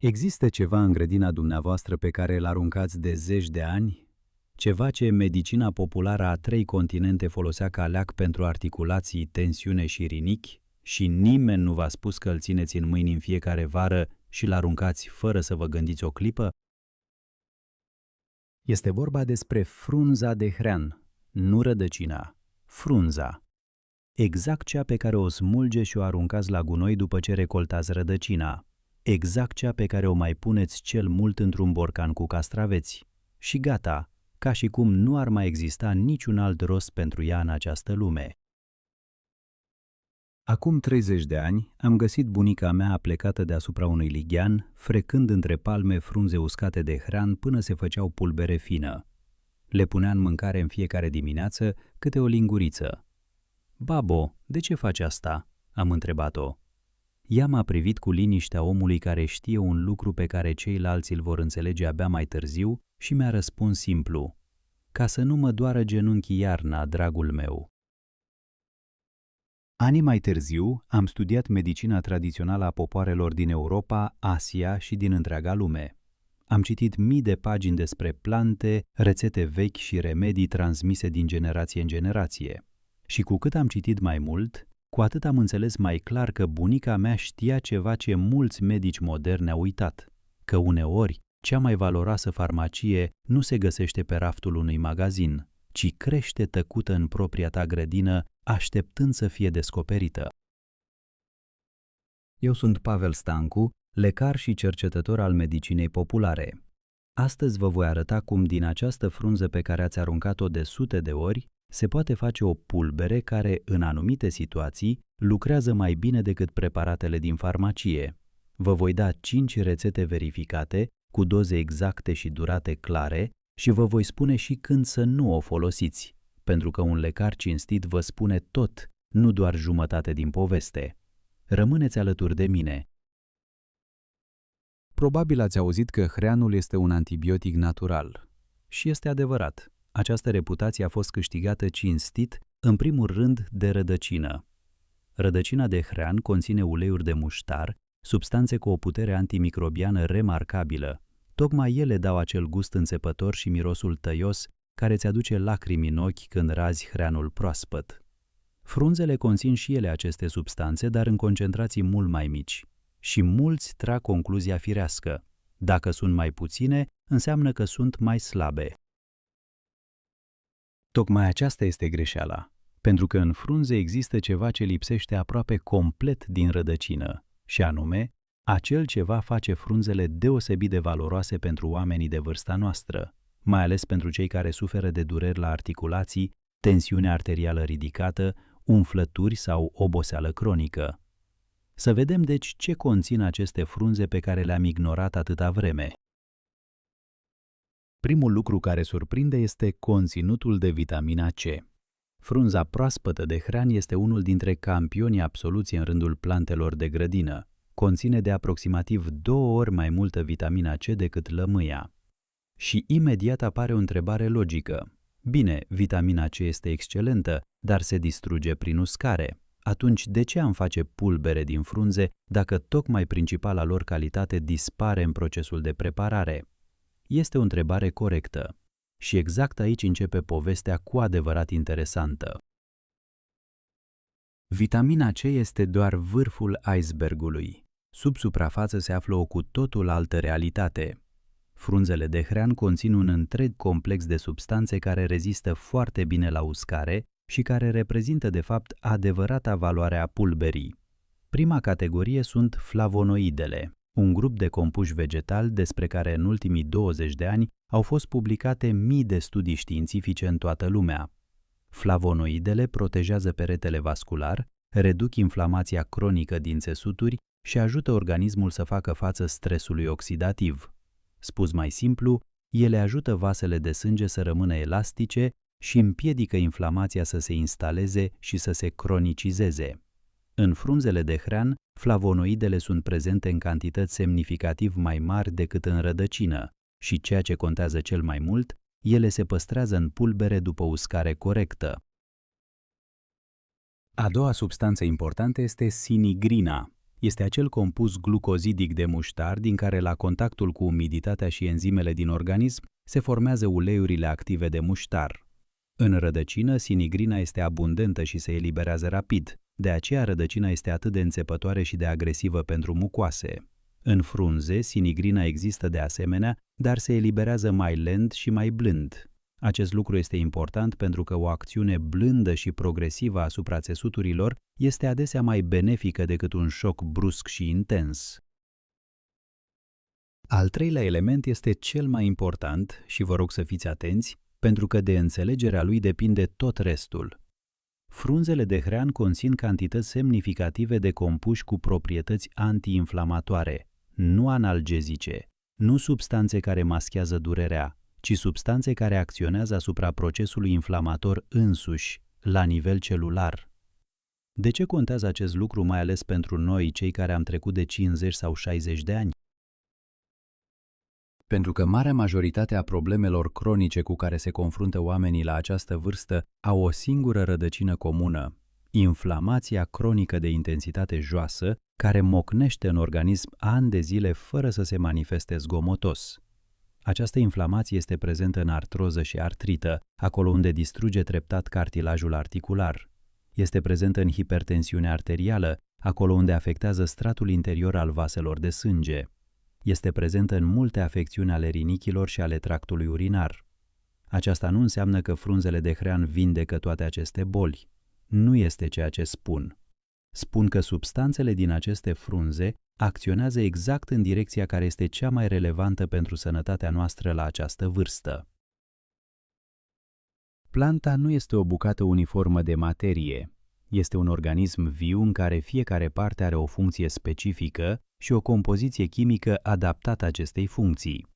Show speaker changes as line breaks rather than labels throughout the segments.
Există ceva în grădina dumneavoastră pe care îl aruncați de zeci de ani? Ceva ce medicina populară a 3 continente folosea ca leac pentru articulații, tensiune și rinichi și nimeni nu v-a spus că îl țineți în mâini în fiecare vară și îl aruncați fără să vă gândiți o clipă? Este vorba despre frunza de hrean, nu rădăcina, frunza. Exact cea pe care o smulgeți și o aruncați la gunoi după ce recoltați rădăcina. Exact cea pe care o mai puneți cel mult într-un borcan cu castraveți. Și gata, ca și cum nu ar mai exista niciun alt rost pentru ea în această lume. Acum 30 de ani am găsit bunica mea aplecată deasupra unui lighean, frecând între palme frunze uscate de hrean până se făceau pulbere fină. Le punea în mâncare în fiecare dimineață câte o linguriță. „Babo, de ce faci asta?" am întrebat-o. Ea m-a privit cu liniștea omului care știe un lucru pe care ceilalți îl vor înțelege abia mai târziu și mi-a răspuns simplu: „Ca să nu mă doară genunchii iarna, dragul meu." Ani mai târziu am studiat medicina tradițională a popoarelor din Europa, Asia și din întreaga lume. Am citit mii de pagini despre plante, rețete vechi și remedii transmise din generație în generație. Și cu cât am citit mai mult, cu atât am înțeles mai clar că bunica mea știa ceva ce mulți medici moderni au uitat, că uneori cea mai valoroasă farmacie nu se găsește pe raftul unui magazin, ci crește tăcută în propria ta grădină, așteptând să fie descoperită. Eu sunt Pavel Stancu, lecar și cercetător al medicinei populare. Astăzi vă voi arăta cum din această frunză pe care ați aruncat-o de sute de ori se poate face o pulbere care, în anumite situații, lucrează mai bine decât preparatele din farmacie. Vă voi da 5 rețete verificate, cu doze exacte și durate clare, și vă voi spune și când să nu o folosiți, pentru că un lecar cinstit vă spune tot, nu doar jumătate din poveste. Rămâneți alături de mine. Probabil ați auzit că hreanul este un antibiotic natural. Și este adevărat. Această reputație a fost câștigată cinstit, în primul rând, de rădăcină. Rădăcina de hrean conține uleiuri de muștar, substanțe cu o putere antimicrobiană remarcabilă. Tocmai ele dau acel gust înțepător și mirosul tăios care îți aduce lacrimi în ochi când razi hreanul proaspăt. Frunzele conțin și ele aceste substanțe, dar în concentrații mult mai mici. Și mulți trag concluzia firească: dacă sunt mai puține, înseamnă că sunt mai slabe. Tocmai aceasta este greșeala, pentru că în frunze există ceva ce lipsește aproape complet din rădăcină, și anume, acel ceva face frunzele deosebit de valoroase pentru oamenii de vârsta noastră, mai ales pentru cei care suferă de dureri la articulații, tensiune arterială ridicată, umflături sau oboseală cronică. Să vedem deci ce conțin aceste frunze pe care le-am ignorat atâta vreme. Primul lucru care surprinde este conținutul de vitamina C. Frunza proaspătă de hrean este unul dintre campionii absoluți în rândul plantelor de grădină. Conține de aproximativ 2 ori mai multă vitamina C decât lămâia. Și imediat apare o întrebare logică. Bine, vitamina C este excelentă, dar se distruge prin uscare. Atunci de ce am face pulbere din frunze dacă tocmai principala lor calitate dispare în procesul de preparare? Este o întrebare corectă. Și exact aici începe povestea cu adevărat interesantă. Vitamina C este doar vârful icebergului. Sub suprafață se află o cu totul altă realitate. Frunzele de hrean conțin un întreg complex de substanțe care rezistă foarte bine la uscare și care reprezintă de fapt adevărata valoare a pulberii. Prima categorie sunt flavonoidele, un grup de compuși vegetali despre care în ultimii 20 de ani au fost publicate mii de studii științifice în toată lumea. Flavonoidele protejează peretele vascular, reduc inflamația cronică din țesuturi și ajută organismul să facă față stresului oxidativ. Spus mai simplu, ele ajută vasele de sânge să rămână elastice și împiedică inflamația să se instaleze și să se cronicizeze. În frunzele de hrean, flavonoidele sunt prezente în cantități semnificativ mai mari decât în rădăcină și, ceea ce contează cel mai mult, ele se păstrează în pulbere după uscare corectă. A doua substanță importantă este sinigrina. Este acel compus glucozidic de muștar din care, la contactul cu umiditatea și enzimele din organism, se formează uleiurile active de muștar. În rădăcină, sinigrina este abundentă și se eliberează rapid, de aceea rădăcina este atât de înțepătoare și de agresivă pentru mucoase. În frunze, sinigrina există de asemenea, dar se eliberează mai lent și mai blând. Acest lucru este important pentru că o acțiune blândă și progresivă asupra țesuturilor este adesea mai benefică decât un șoc brusc și intens. Al treilea element este cel mai important și vă rog să fiți atenți, pentru că de înțelegerea lui depinde tot restul. Frunzele de hrean conțin cantități semnificative de compuși cu proprietăți antiinflamatoare, nu analgezice, nu substanțe care maschează durerea, ci substanțe care acționează asupra procesului inflamator însuși, la nivel celular. De ce contează acest lucru mai ales pentru noi, cei care am trecut de 50 sau 60 de ani? Pentru că marea majoritate a problemelor cronice cu care se confruntă oamenii la această vârstă au o singură rădăcină comună: inflamația cronică de intensitate joasă, care mocnește în organism ani de zile fără să se manifeste zgomotos. Această inflamație este prezentă în artroză și artrită, acolo unde distruge treptat cartilajul articular. Este prezentă în hipertensiune arterială, acolo unde afectează stratul interior al vaselor de sânge. Este prezentă în multe afecțiuni ale rinichilor și ale tractului urinar. Aceasta nu înseamnă că frunzele de hrean vindecă toate aceste boli. Nu este ceea ce spun. Spun că substanțele din aceste frunze acționează exact în direcția care este cea mai relevantă pentru sănătatea noastră la această vârstă. Planta nu este o bucată uniformă de materie. Este un organism viu în care fiecare parte are o funcție specifică și o compoziție chimică adaptată acestei funcții.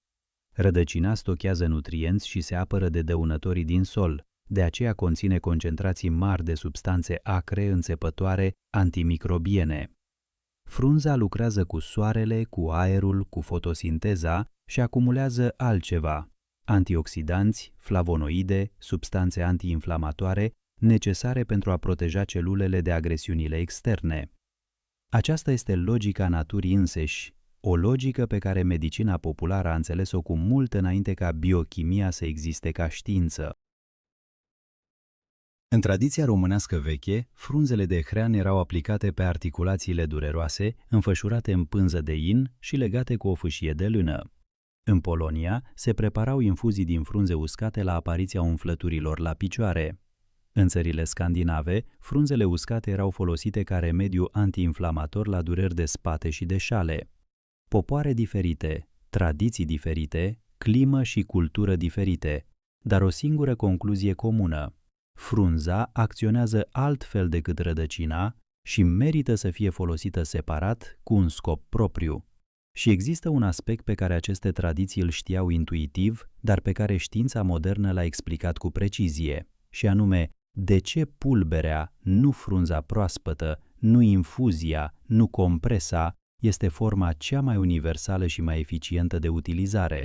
Rădăcina stochează nutrienți și se apără de dăunătorii din sol, de aceea conține concentrații mari de substanțe acre, înțepătoare, antimicrobiene. Frunza lucrează cu soarele, cu aerul, cu fotosinteza și acumulează altceva: antioxidanți, flavonoide, substanțe antiinflamatoare, necesare pentru a proteja celulele de agresiunile externe. Aceasta este logica naturii înseși, o logică pe care medicina populară a înțeles-o cu mult înainte ca biochimia să existe ca știință. În tradiția românească veche, frunzele de hrean erau aplicate pe articulațiile dureroase, înfășurate în pânză de in și legate cu o fâșie de lână. În Polonia se preparau infuzii din frunze uscate la apariția umflăturilor la picioare. În țările scandinave, frunzele uscate erau folosite ca remediu antiinflamator la dureri de spate și de șale. Popoare diferite, tradiții diferite, climă și cultură diferite, dar o singură concluzie comună: frunza acționează altfel decât rădăcina și merită să fie folosită separat cu un scop propriu. Și există un aspect pe care aceste tradiții îl știau intuitiv, dar pe care știința modernă l-a explicat cu precizie, și anume: de ce pulberea, nu frunza proaspătă, nu infuzia, nu compresa, este forma cea mai universală și mai eficientă de utilizare.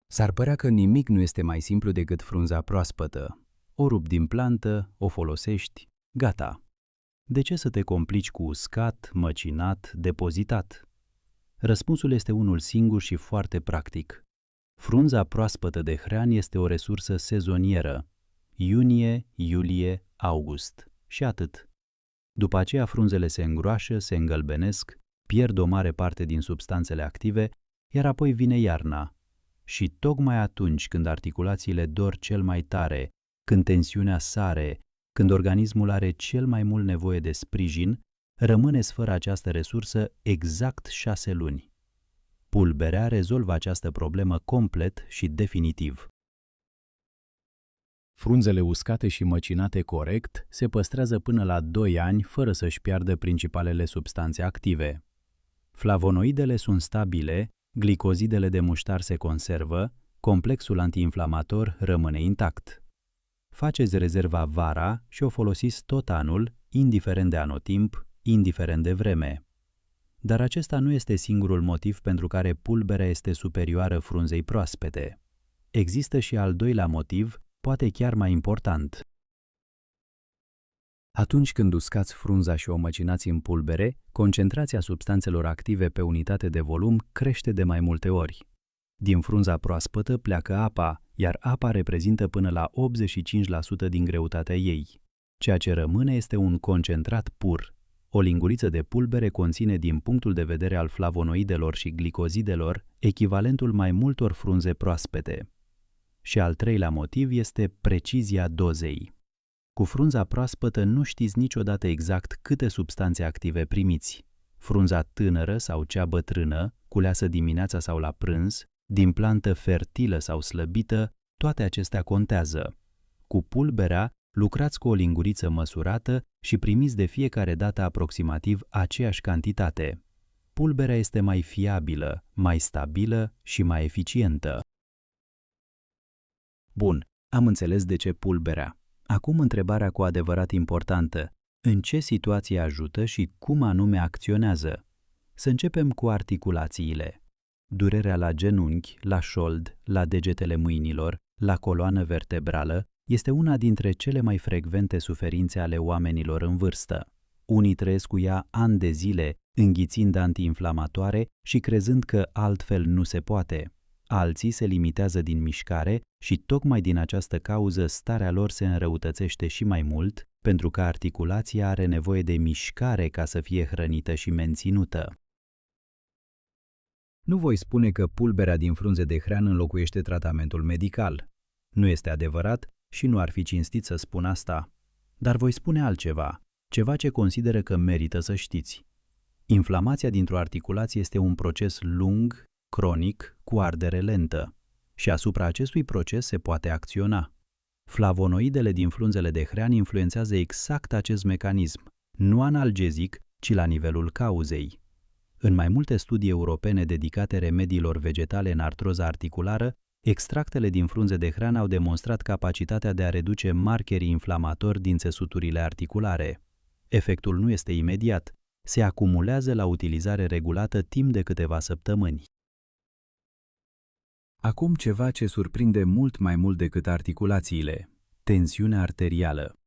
S-ar părea că nimic nu este mai simplu decât frunza proaspătă. O rupi din plantă, o folosești, gata. De ce să te complici cu uscat, măcinat, depozitat? Răspunsul este unul singur și foarte practic. Frunza proaspătă de hrean este o resursă sezonieră. Iunie, iulie, august. Și atât. După aceea frunzele se îngroașă, se îngălbenesc, pierd o mare parte din substanțele active, iar apoi vine iarna. Și tocmai atunci când articulațiile dor cel mai tare, când tensiunea sare, când organismul are cel mai mult nevoie de sprijin, rămâneți fără această resursă exact 6 luni. Pulberea rezolvă această problemă complet și definitiv. Frunzele uscate și măcinate corect se păstrează până la 2 ani fără să-și piardă principalele substanțe active. Flavonoidele sunt stabile, glicozidele de muștar se conservă, complexul antiinflamator rămâne intact. Faceți rezerva vara și o folosiți tot anul, indiferent de anotimp, indiferent de vreme. Dar acesta nu este singurul motiv pentru care pulberea este superioară frunzei proaspete. Există și al doilea motiv, poate chiar mai important. Atunci când uscați frunza și o măcinați în pulbere, concentrația substanțelor active pe unitate de volum crește de mai multe ori. Din frunza proaspătă pleacă apa, iar apa reprezintă până la 85% din greutatea ei. Ceea ce rămâne este un concentrat pur. O linguriță de pulbere conține, din punctul de vedere al flavonoidelor și glicozidelor, echivalentul mai multor frunze proaspete. Și al treilea motiv este precizia dozei. Cu frunza proaspătă nu știți niciodată exact câte substanțe active primiți. Frunza tânără sau cea bătrână, culeasă dimineața sau la prânz, din plantă fertilă sau slăbită, toate acestea contează. Cu pulberea, lucrați cu o linguriță măsurată și primiți de fiecare dată aproximativ aceeași cantitate. Pulberea este mai fiabilă, mai stabilă și mai eficientă. Bun, am înțeles de ce pulberea. Acum întrebarea cu adevărat importantă. În ce situație ajută și cum anume acționează? Să începem cu articulațiile. Durerea la genunchi, la șold, la degetele mâinilor, la coloană vertebrală este una dintre cele mai frecvente suferințe ale oamenilor în vârstă. Unii trăiesc cu ea ani de zile, înghițind antiinflamatoare și crezând că altfel nu se poate. Alții se limitează din mișcare și tocmai din această cauză starea lor se înrăutățește și mai mult, pentru că articulația are nevoie de mișcare ca să fie hrănită și menținută. Nu voi spune că pulberea din frunze de hrean înlocuiește tratamentul medical. Nu este adevărat și nu ar fi cinstit să spun asta. Dar voi spune altceva, ceva ce consideră că merită să știți. Inflamația dintr-o articulație este un proces lung, cronic, cu ardere lentă. Și asupra acestui proces se poate acționa. Flavonoidele din frunzele de hrean influențează exact acest mecanism, nu analgezic, ci la nivelul cauzei. În mai multe studii europene dedicate remediilor vegetale în artroză articulară, extractele din frunze de hrean au demonstrat capacitatea de a reduce markerii inflamatori din țesuturile articulare. Efectul nu este imediat, se acumulează la utilizare regulată timp de câteva săptămâni. Acum ceva ce surprinde mult mai mult decât articulațiile: tensiunea arterială.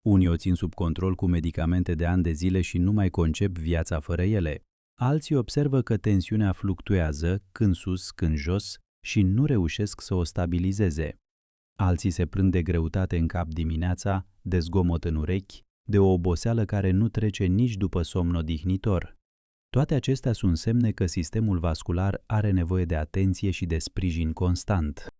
Unii o țin sub control cu medicamente de ani de zile și nu mai concep viața fără ele. Alții observă că tensiunea fluctuează, când sus, când jos, și nu reușesc să o stabilizeze. Alții se plâng de greutate în cap dimineața, de zgomot în urechi, de o oboseală care nu trece nici după somn odihnitor. Toate acestea sunt semne că sistemul vascular are nevoie de atenție și de sprijin constant.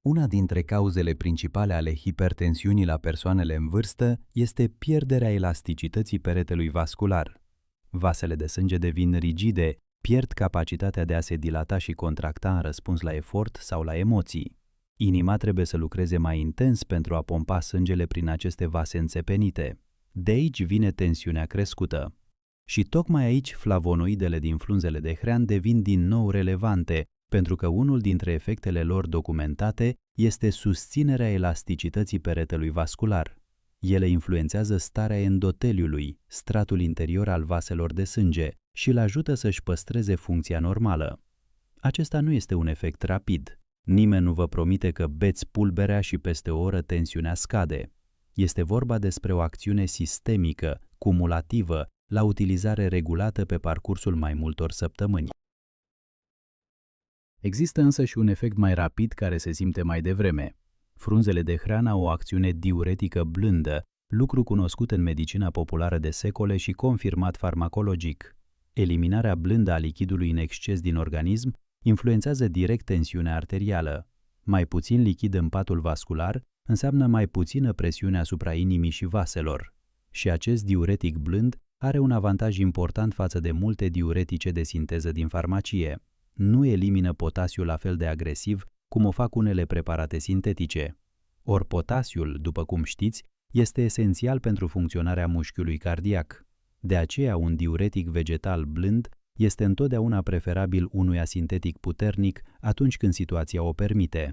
Una dintre cauzele principale ale hipertensiunii la persoanele în vârstă este pierderea elasticității peretelui vascular. Vasele de sânge devin rigide, pierd capacitatea de a se dilata și contracta în răspuns la efort sau la emoții. Inima trebuie să lucreze mai intens pentru a pompa sângele prin aceste vase înțepenite. De aici vine tensiunea crescută. Și tocmai aici flavonoidele din frunzele de hrean devin din nou relevante, pentru că unul dintre efectele lor documentate este susținerea elasticității peretelui vascular. Ele influențează starea endoteliului, stratul interior al vaselor de sânge, și îl ajută să-și păstreze funcția normală. Acesta nu este un efect rapid. Nimeni nu vă promite că beți pulberea și peste o oră tensiunea scade. Este vorba despre o acțiune sistemică, cumulativă, la utilizare regulată pe parcursul mai multor săptămâni. Există însă și un efect mai rapid care se simte mai devreme. Frunzele de hrean au o acțiune diuretică blândă, lucru cunoscut în medicina populară de secole și confirmat farmacologic. Eliminarea blândă a lichidului în exces din organism influențează direct tensiunea arterială. Mai puțin lichid în patul vascular înseamnă mai puțină presiune asupra inimii și vaselor. Și acest diuretic blând are un avantaj important față de multe diuretice de sinteză din farmacie. Nu elimină potasiul la fel de agresiv cum o fac unele preparate sintetice. Ori potasiul, după cum știți, este esențial pentru funcționarea mușchiului cardiac. De aceea, un diuretic vegetal blând este întotdeauna preferabil unuia sintetic puternic atunci când situația o permite.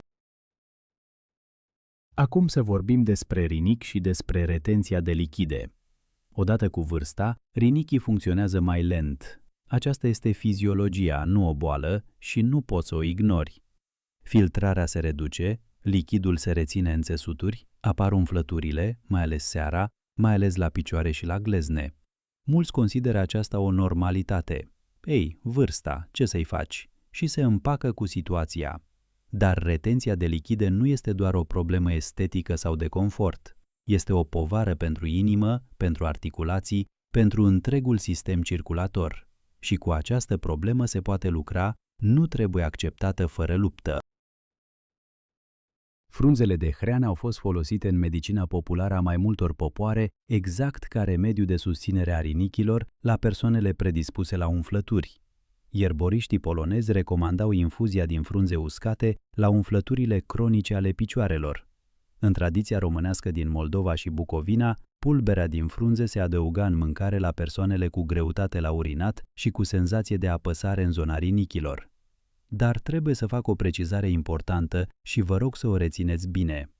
Acum să vorbim despre rinic și despre retenția de lichide. Odată cu vârsta, rinichii funcționează mai lent. Aceasta este fiziologia, nu o boală, și nu poți să o ignori. Filtrarea se reduce, Lichidul se reține în țesuturi, apar umflăturile, mai ales seara, mai ales la picioare și la glezne. Mulți consideră aceasta o normalitate. Ei, vârsta, ce să-i faci? Și se împacă cu situația. Dar retenția de lichide nu este doar o problemă estetică sau de confort. Este o povară pentru inimă, pentru articulații, pentru întregul sistem circulator. Și cu această problemă se poate lucra, nu trebuie acceptată fără luptă. Frunzele de hrean au fost folosite în medicina populară a mai multor popoare exact ca remediu de susținere a rinichilor la persoanele predispuse la umflături. Ierboriștii polonezi recomandau infuzia din frunze uscate la umflăturile cronice ale picioarelor. În tradiția românească din Moldova și Bucovina, pulberea din frunze se adăuga în mâncare la persoanele cu greutate la urinat și cu senzație de apăsare în zona rinichilor. Dar trebuie să fac o precizare importantă și vă rog să o rețineți bine.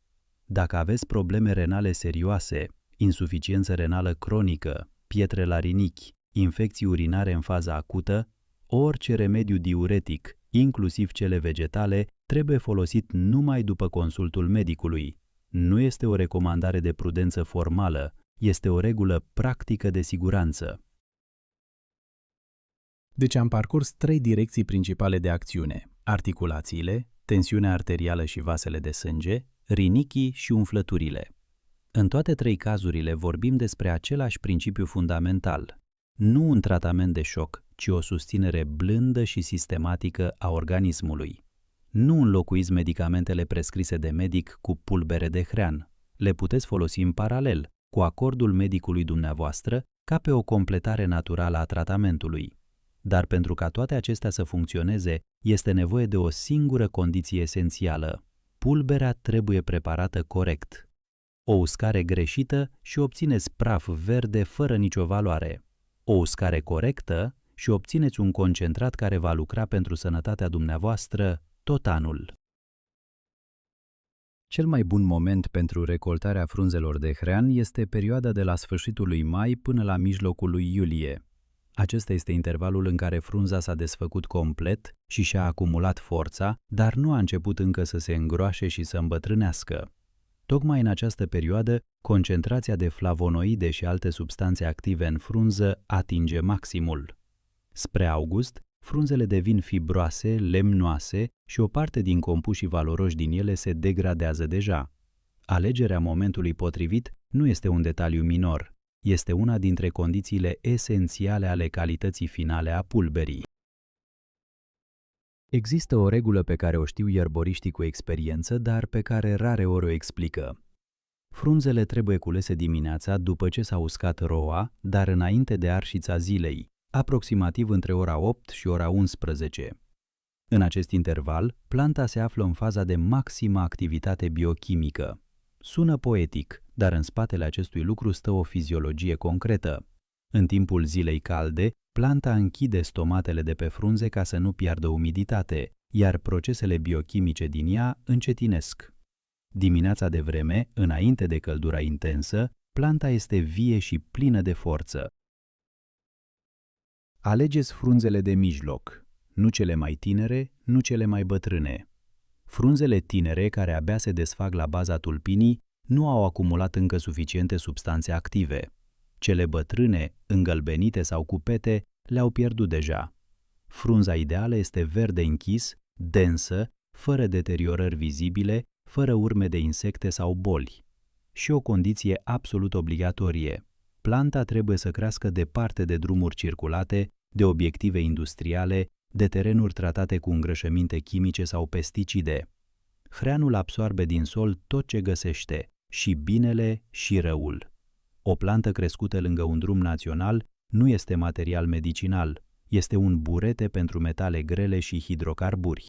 Dacă aveți probleme renale serioase, insuficiență renală cronică, pietre la rinichi, infecții urinare în faza acută, orice remediu diuretic, inclusiv cele vegetale, trebuie folosit numai după consultul medicului. Nu este o recomandare de prudență formală, este o regulă practică de siguranță. Deci am parcurs 3 direcții principale de acțiune: articulațiile, tensiunea arterială și vasele de sânge, rinichii și umflăturile. În toate 3 cazurile vorbim despre același principiu fundamental. Nu un tratament de șoc, ci o susținere blândă și sistematică a organismului. Nu înlocuiți medicamentele prescrise de medic cu pulbere de hrean. Le puteți folosi în paralel, cu acordul medicului dumneavoastră, ca pe o completare naturală a tratamentului. Dar pentru ca toate acestea să funcționeze, este nevoie de o singură condiție esențială. Pulberea trebuie preparată corect. O uscare greșită și obțineți praf verde fără nicio valoare. O uscare corectă și obțineți un concentrat care va lucra pentru sănătatea dumneavoastră tot anul. Cel mai bun moment pentru recoltarea frunzelor de hrean este perioada de la sfârșitul lui mai până la mijlocul lui iulie. Acesta este intervalul în care frunza s-a desfăcut complet și și-a acumulat forța, dar nu a început încă să se îngroașe și să îmbătrânească. Tocmai în această perioadă, concentrația de flavonoide și alte substanțe active în frunză atinge maximul. Spre august, frunzele devin fibroase, lemnoase și o parte din compușii valoroși din ele se degradează deja. Alegerea momentului potrivit nu este un detaliu minor, este una dintre condițiile esențiale ale calității finale a pulberii. Există o regulă pe care o știu ierboriștii cu experiență, dar pe care rareori o explică. Frunzele trebuie culese dimineața după ce s-a uscat roa, dar înainte de arșița zilei, aproximativ între ora 8 și ora 11. În acest interval, planta se află în faza de maximă activitate biochimică. Sună poetic, dar în spatele acestui lucru stă o fiziologie concretă. În timpul zilei calde, planta închide stomatele de pe frunze ca să nu piardă umiditate, iar procesele biochimice din ea încetinesc. Dimineața de vreme, înainte de căldura intensă, planta este vie și plină de forță. Alegeți frunzele de mijloc, nu cele mai tinere, nu cele mai bătrâne. Frunzele tinere, care abia se desfac la baza tulpinii, nu au acumulat încă suficiente substanțe active. Cele bătrâne, îngălbenite sau cu pete, le-au pierdut deja. Frunza ideală este verde închis, densă, fără deteriorări vizibile, fără urme de insecte sau boli. Și o condiție absolut obligatorie: planta trebuie să crească departe de drumuri circulate, de obiective industriale, de terenuri tratate cu îngrășăminte chimice sau pesticide. Hreanul absoarbe din sol tot ce găsește, și binele și răul. O plantă crescută lângă un drum național nu este material medicinal, este un burete pentru metale grele și hidrocarburi.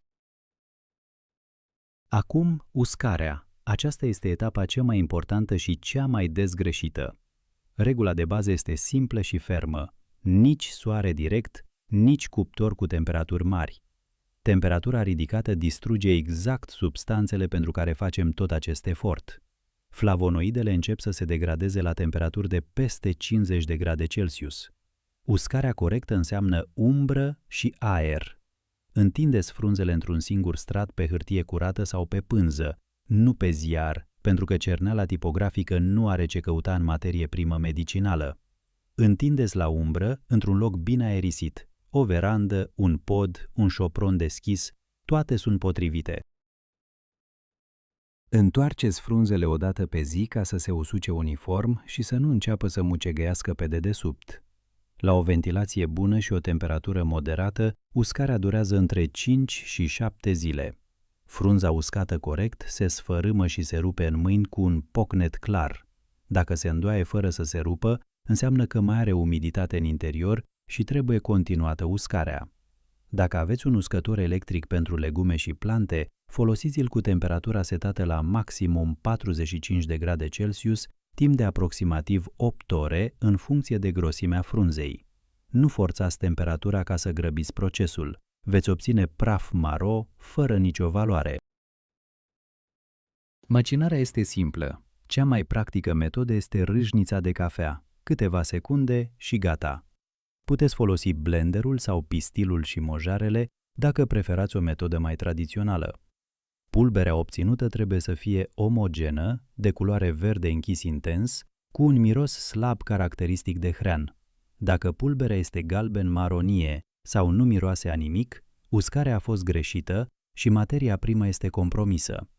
Acum, uscarea. Aceasta este etapa cea mai importantă și cea mai des greșită. Regula de bază este simplă și fermă: nici soare direct, nici cuptor cu temperaturi mari. Temperatura ridicată distruge exact substanțele pentru care facem tot acest efort. Flavonoidele încep să se degradeze la temperaturi de peste 50 de grade Celsius. Uscarea corectă înseamnă umbră și aer. Întindeți frunzele într-un singur strat pe hârtie curată sau pe pânză. nu pe ziar, pentru că cerneala tipografică nu are ce căuta în materie primă medicinală. Întindeți la umbră, într-un loc bine aerisit. O verandă, un pod, un șopron deschis, toate sunt potrivite. Întoarceți frunzele o dată pe zi ca să se usuce uniform și să nu înceapă să mucegăiască pe dedesubt. La o ventilație bună și o temperatură moderată, uscarea durează între 5 și 7 zile. Frunza uscată corect se sfărâmă și se rupe în mâini cu un pocnet clar. Dacă se îndoaie fără să se rupă, înseamnă că mai are umiditate în interior și trebuie continuată uscarea. Dacă aveți un uscător electric pentru legume și plante, folosiți-l cu temperatura setată la maximum 45 de grade Celsius timp de aproximativ 8 ore în funcție de grosimea frunzei. Nu forțați temperatura ca să grăbiți procesul. Veți obține praf maro fără nicio valoare. Măcinarea este simplă. Cea mai practică metodă este râșnița de cafea. Câteva secunde și gata. Puteți folosi blenderul sau pistilul și mojarele dacă preferați o metodă mai tradițională. Pulberea obținută trebuie să fie omogenă, de culoare verde închis intens, cu un miros slab caracteristic de hrean. Dacă pulberea este galben-maronie sau nu miroase a nimic, uscarea a fost greșită și materia primă este compromisă.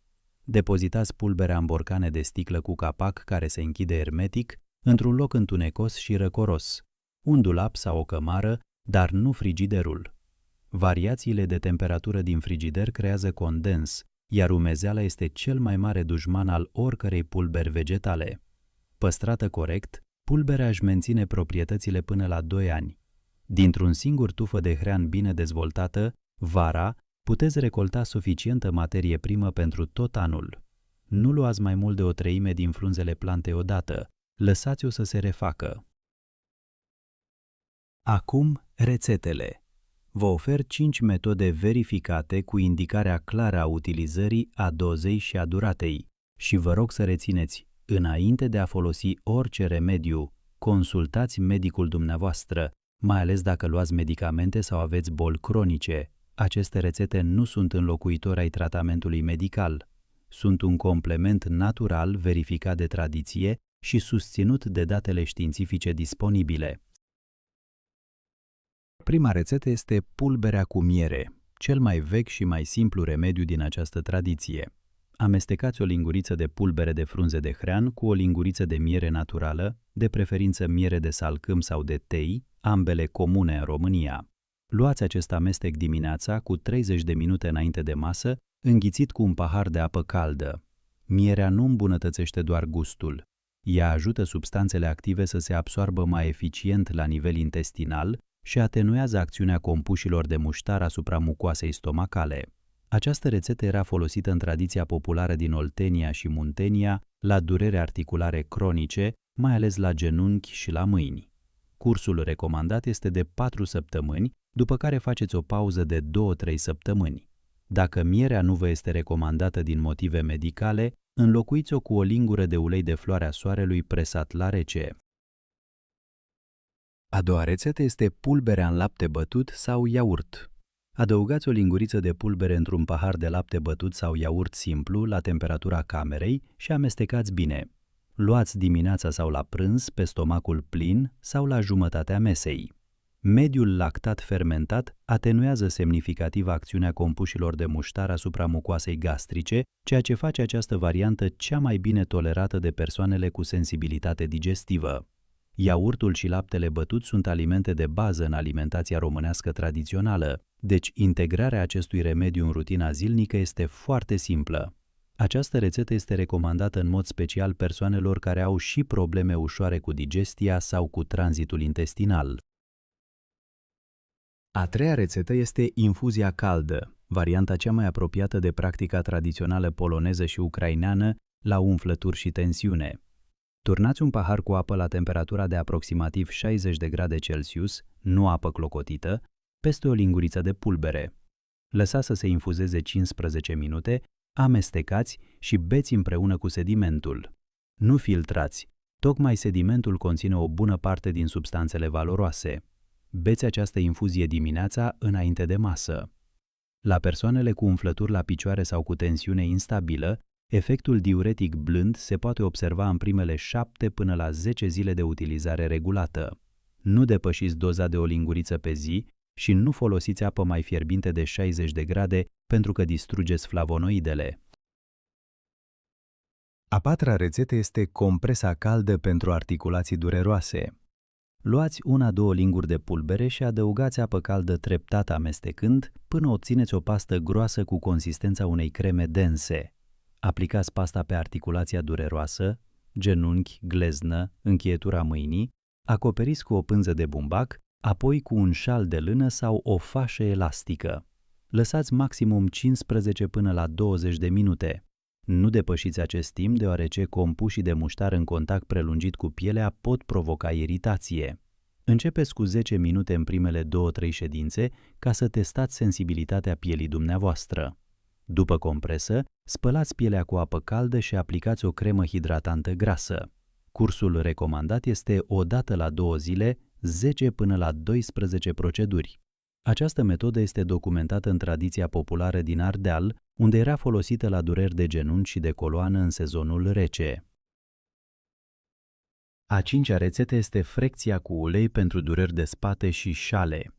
Depozitați pulberea în borcane de sticlă cu capac care se închide hermetic, într-un loc întunecos și răcoros, un dulap sau o cămară, dar nu frigiderul. Variațiile de temperatură din frigider creează condens, iar umezeala este cel mai mare dușman al oricărei pulberi vegetale. Păstrată corect, pulberea își menține proprietățile până la 2 ani. Dintr-un singur tufă de hrean bine dezvoltată, vara, puteți recolta suficientă materie primă pentru tot anul. Nu luați mai mult de 1/3 din frunzele plantei odată, lăsați-o să se refacă. Acum, rețetele. Vă ofer 5 metode verificate cu indicarea clară a utilizării, a dozei și a duratei și vă rog să rețineți, înainte de a folosi orice remediu, consultați medicul dumneavoastră, mai ales dacă luați medicamente sau aveți boli cronice. Aceste rețete nu sunt înlocuitori ai tratamentului medical. Sunt un complement natural verificat de tradiție și susținut de datele științifice disponibile. Prima rețetă este pulberea cu miere, cel mai vechi și mai simplu remediu din această tradiție. Amestecați o linguriță de pulbere de frunze de hrean cu o linguriță de miere naturală, de preferință miere de salcâm sau de tei, ambele comune în România. Luați acest amestec dimineața cu 30 de minute înainte de masă, înghițit cu un pahar de apă caldă. Mierea nu îmbunătățește doar gustul. Ea ajută substanțele active să se absoarbă mai eficient la nivel intestinal și atenuează acțiunea compușilor de muștar asupra mucoasei stomacale. Această rețetă era folosită în tradiția populară din Oltenia și Muntenia la dureri articulare cronice, mai ales la genunchi și la mâini. Cursul recomandat este de 4 săptămâni, după care faceți o pauză de 2-3 săptămâni. Dacă mierea nu vă este recomandată din motive medicale, înlocuiți-o cu o lingură de ulei de floarea soarelui presat la rece. A doua rețetă este pulberea în lapte bătut sau iaurt. Adăugați o linguriță de pulbere într-un pahar de lapte bătut sau iaurt simplu la temperatura camerei și amestecați bine. Luați dimineața sau la prânz, pe stomacul plin sau la jumătatea mesei. Mediul lactat fermentat atenuează semnificativ acțiunea compușilor de muștar asupra mucoasei gastrice, ceea ce face această variantă cea mai bine tolerată de persoanele cu sensibilitate digestivă. Iaurtul și laptele bătut sunt alimente de bază în alimentația românească tradițională, deci integrarea acestui remediu în rutina zilnică este foarte simplă. Această rețetă este recomandată în mod special persoanelor care au și probleme ușoare cu digestia sau cu tranzitul intestinal. A treia rețetă este infuzia caldă, varianta cea mai apropiată de practica tradițională poloneză și ucraineană la umflături și tensiune. Turnați un pahar cu apă la temperatura de aproximativ 60 de grade Celsius, nu apă clocotită, peste o linguriță de pulbere. Lăsați să se infuzeze 15 minute, amestecați și beți împreună cu sedimentul. Nu filtrați, tocmai sedimentul conține o bună parte din substanțele valoroase. Beți această infuzie dimineața înainte de masă. La persoanele cu umflături la picioare sau cu tensiune instabilă, Efectul diuretic blând se poate observa în primele 7 până la 10 zile de utilizare regulată. Nu depășiți doza de o linguriță pe zi și nu folosiți apă mai fierbinte de 60 de grade pentru că distrugeți flavonoidele. A patra rețetă este compresa caldă pentru articulații dureroase. Luați 1-2 linguri de pulbere și adăugați apă caldă treptat amestecând până obțineți o pastă groasă cu consistența unei creme dense. Aplicați pasta pe articulația dureroasă, genunchi, gleznă, încheietura mâinii, acoperiți cu o pânză de bumbac, apoi cu un șal de lână sau o fașă elastică. Lăsați maximum 15 până la 20 de minute. Nu depășiți acest timp deoarece compușii de muștar în contact prelungit cu pielea pot provoca iritație. Începeți cu 10 minute în primele 2-3 ședințe ca să testați sensibilitatea pielii dumneavoastră. După compresă, spălați pielea cu apă caldă și aplicați o cremă hidratantă grasă. Cursul recomandat este o dată la 2 zile, 10 până la 12 proceduri. Această metodă este documentată în tradiția populară din Ardeal, unde era folosită la dureri de genunchi și de coloană în sezonul rece. A 5-a rețetă este frecția cu ulei pentru dureri de spate și șale.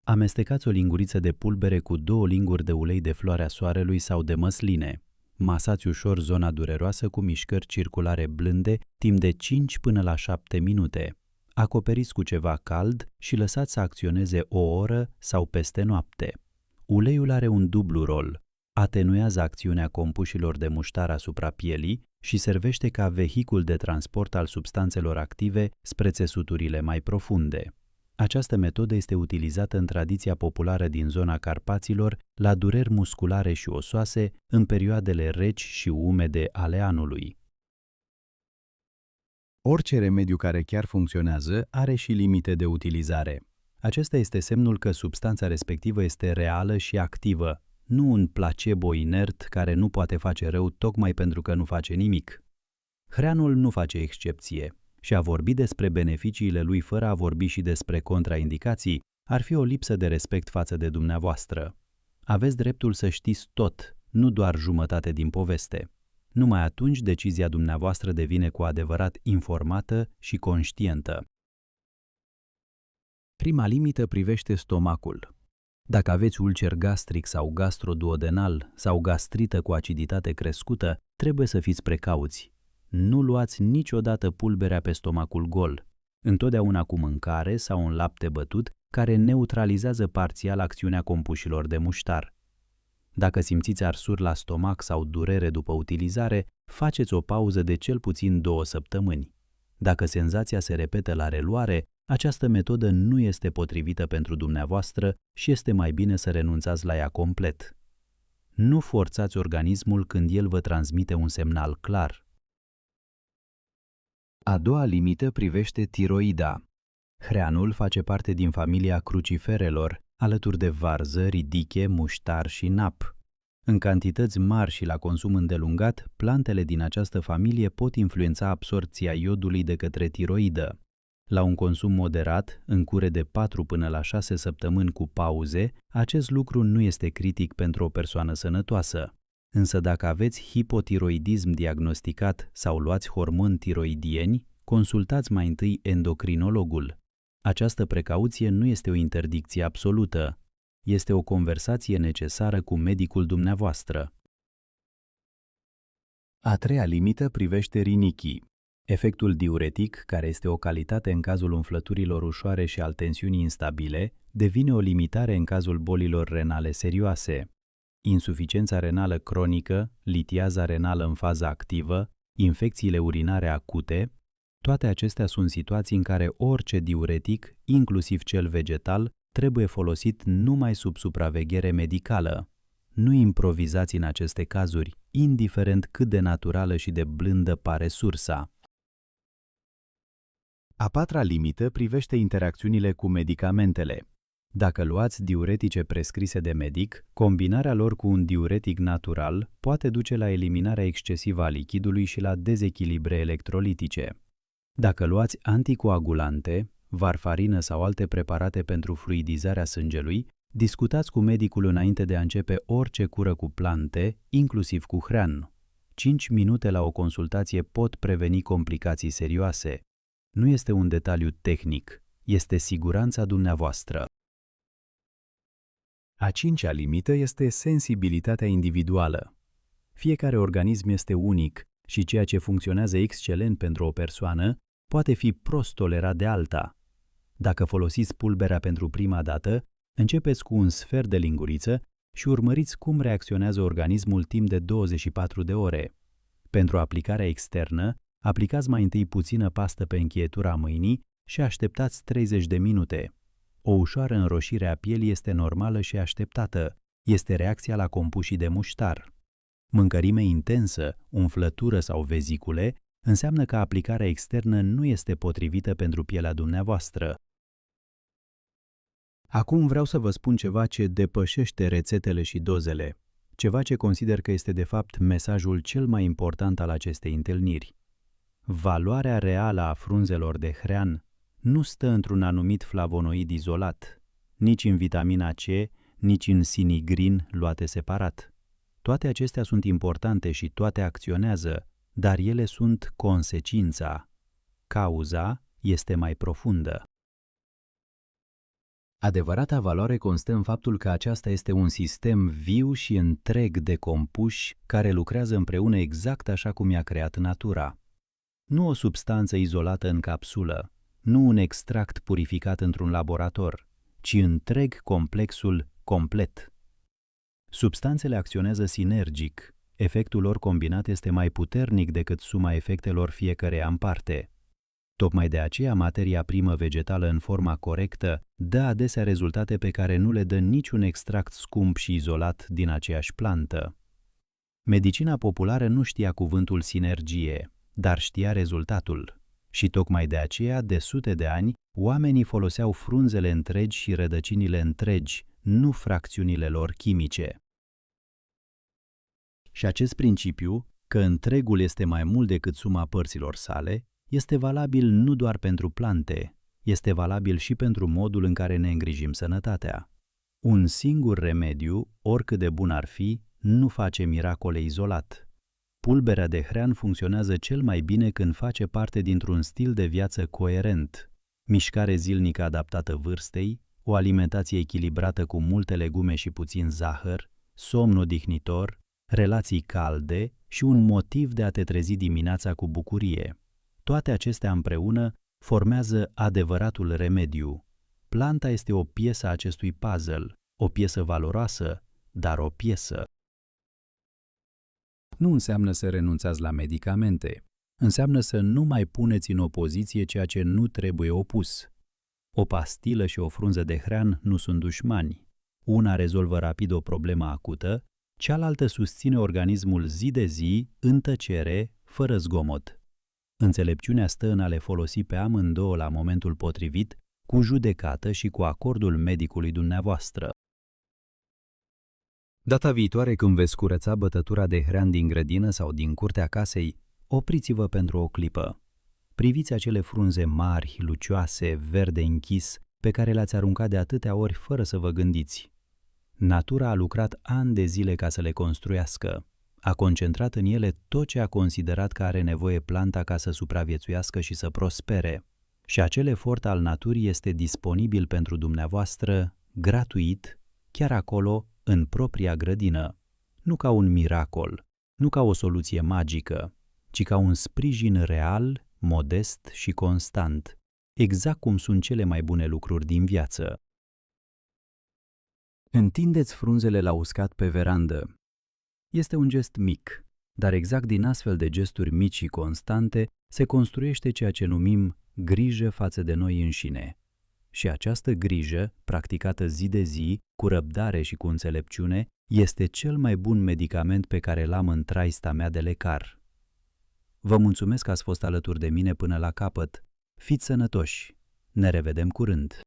Amestecați o linguriță de pulbere cu 2 linguri de ulei de floarea soarelui sau de măsline. Masați ușor zona dureroasă cu mișcări circulare blânde timp de 5 până la 7 minute. Acoperiți cu ceva cald și lăsați să acționeze o oră sau peste noapte. Uleiul are un dublu rol. Atenuează acțiunea compușilor de muștar asupra pielii și servește ca vehicul de transport al substanțelor active spre țesuturile mai profunde. Această metodă este utilizată în tradiția populară din zona Carpaților la dureri musculare și osoase în perioadele reci și umede ale anului. Orice remediu care chiar funcționează are și limite de utilizare. Acesta este semnul că substanța respectivă este reală și activă, nu un placebo inert care nu poate face rău tocmai pentru că nu face nimic. Hreanul nu face excepție și a vorbi despre beneficiile lui fără a vorbi și despre contraindicații ar fi o lipsă de respect față de dumneavoastră. Aveți dreptul să știți tot, nu doar jumătate din poveste. Numai atunci decizia dumneavoastră devine cu adevărat informată și conștientă. Prima limită privește stomacul. Dacă aveți ulcer gastric sau gastroduodenal sau gastrită cu aciditate crescută, trebuie să fiți precauți. Nu luați niciodată pulberea pe stomacul gol, întotdeauna cu mâncare sau un lapte bătut care neutralizează parțial acțiunea compușilor de muștar. Dacă simțiți arsuri la stomac sau durere după utilizare, faceți o pauză de cel puțin 2 săptămâni. Dacă senzația se repetă la reluare, această metodă nu este potrivită pentru dumneavoastră și este mai bine să renunțați la ea complet. Nu forțați organismul când el vă transmite un semnal clar. A doua limită privește tiroida. Hreanul face parte din familia cruciferelor, alături de varză, ridiche, muștar și nap. În cantități mari și la consum îndelungat, plantele din această familie pot influența absorbția iodului de către tiroidă. La un consum moderat, în cure de 4 până la 6 săptămâni cu pauze, acest lucru nu este critic pentru o persoană sănătoasă. Însă dacă aveți hipotiroidism diagnosticat sau luați hormoni tiroidieni, consultați mai întâi endocrinologul. Această precauție nu este o interdicție absolută. Este o conversație necesară cu medicul dumneavoastră. A treia limită privește rinichii. Efectul diuretic, care este o calitate în cazul umflăturilor ușoare și al tensiunii instabile, devine o limitare în cazul bolilor renale serioase. Insuficiența renală cronică, litiaza renală în fază activă, infecțiile urinare acute, toate acestea sunt situații în care orice diuretic, inclusiv cel vegetal, trebuie folosit numai sub supraveghere medicală. Nu improvizați în aceste cazuri, indiferent cât de naturală și de blândă pare sursa. A patra limită privește interacțiunile cu medicamentele. Dacă luați diuretice prescrise de medic, combinarea lor cu un diuretic natural poate duce la eliminarea excesivă a lichidului și la dezechilibre electrolitice. Dacă luați anticoagulante, varfarină sau alte preparate pentru fluidizarea sângelui, discutați cu medicul înainte de a începe orice cură cu plante, inclusiv cu hrean. 5 minute la o consultație pot preveni complicații serioase. Nu este un detaliu tehnic, este siguranța dumneavoastră.
A cincea limită este sensibilitatea individuală. Fiecare organism este unic și ceea ce funcționează excelent pentru o persoană poate fi prost tolerat de alta. Dacă folosiți pulberea pentru prima dată, începeți cu un sfert de linguriță și urmăriți cum reacționează organismul timp de 24 de ore. Pentru aplicarea externă, aplicați mai întâi puțină pastă pe încheietura mâinii și așteptați 30 de minute. O ușoară înroșire a pielii este normală și așteptată. Este reacția la compușii de muștar. Mâncărime intensă, umflătură sau vezicule înseamnă că aplicarea externă nu este potrivită pentru pielea dumneavoastră. Acum vreau să vă spun ceva ce depășește rețetele și dozele, ceva ce consider că este de fapt mesajul cel mai important al acestei întâlniri. Valoarea reală a frunzelor de hrean nu stă într-un anumit flavonoid izolat, nici în vitamina C, nici în sinigrin luate separat. Toate acestea sunt importante și toate acționează, dar ele sunt consecința. Cauza este mai profundă. Adevărata valoare constă în faptul că aceasta este un sistem viu și întreg de compuși care lucrează împreună exact așa cum i-a creat natura. Nu o substanță izolată în capsulă, nu un extract purificat într-un laborator, ci întreg complexul complet. Substanțele acționează sinergic, efectul lor combinat este mai puternic decât suma efectelor fiecăreia în parte. Tocmai de aceea materia primă vegetală în forma corectă dă adesea rezultate pe care nu le dă niciun extract scump și izolat din aceeași plantă. Medicina populară nu știa cuvântul sinergie, dar știa rezultatul. Și tocmai de aceea, de sute de ani, oamenii foloseau frunzele întregi și rădăcinile întregi, nu fracțiunile lor chimice. Și acest principiu, că întregul este mai mult decât suma părților sale, este valabil nu doar pentru plante, este valabil și pentru modul în care ne îngrijim sănătatea. Un singur remediu, oricât de bun ar fi, nu face miracole izolat. Pulberea de hrean funcționează cel mai bine când face parte dintr-un stil de viață coerent, mișcare zilnică adaptată vârstei, o alimentație echilibrată cu multe legume și puțin zahăr, somn odihnitor, relații calde și un motiv de a te trezi dimineața cu bucurie. Toate acestea împreună formează adevăratul remediu. Planta este o piesă a acestui puzzle, o piesă valoroasă, dar o piesă. Nu înseamnă să renunțați la medicamente. Înseamnă să nu mai puneți în opoziție ceea ce nu trebuie opus. O pastilă și o frunză de hrean nu sunt dușmani. Una rezolvă rapid o problemă acută, cealaltă susține organismul zi de zi, în tăcere, fără zgomot. Înțelepciunea stă în a le folosi pe amândouă la momentul potrivit, cu judecată și cu acordul medicului dumneavoastră. Data viitoare când veți curăța bătătura de hrean din grădină sau din curtea casei, opriți-vă pentru o clipă. Priviți acele frunze mari, lucioase, verde închis, pe care le-ați aruncat de atâtea ori fără să vă gândiți. Natura a lucrat ani de zile ca să le construiască. A concentrat în ele tot ce a considerat că are nevoie planta ca să supraviețuiască și să prospere. Și acel efort al naturii este disponibil pentru dumneavoastră, gratuit, chiar acolo, în propria grădină. Nu ca un miracol, nu ca o soluție magică, ci ca un sprijin real, modest și constant, exact cum sunt cele mai bune lucruri din viață. Întindeți frunzele la uscat pe verandă. Este un gest mic, dar exact din astfel de gesturi mici și constante se construiește ceea ce numim grijă față de noi înșine. Și această grijă, practicată zi de zi, cu răbdare și cu înțelepciune, este cel mai bun medicament pe care l-am în traista mea de lecar. Vă mulțumesc că ați fost alături de mine până la capăt. Fiți sănătoși! Ne revedem curând!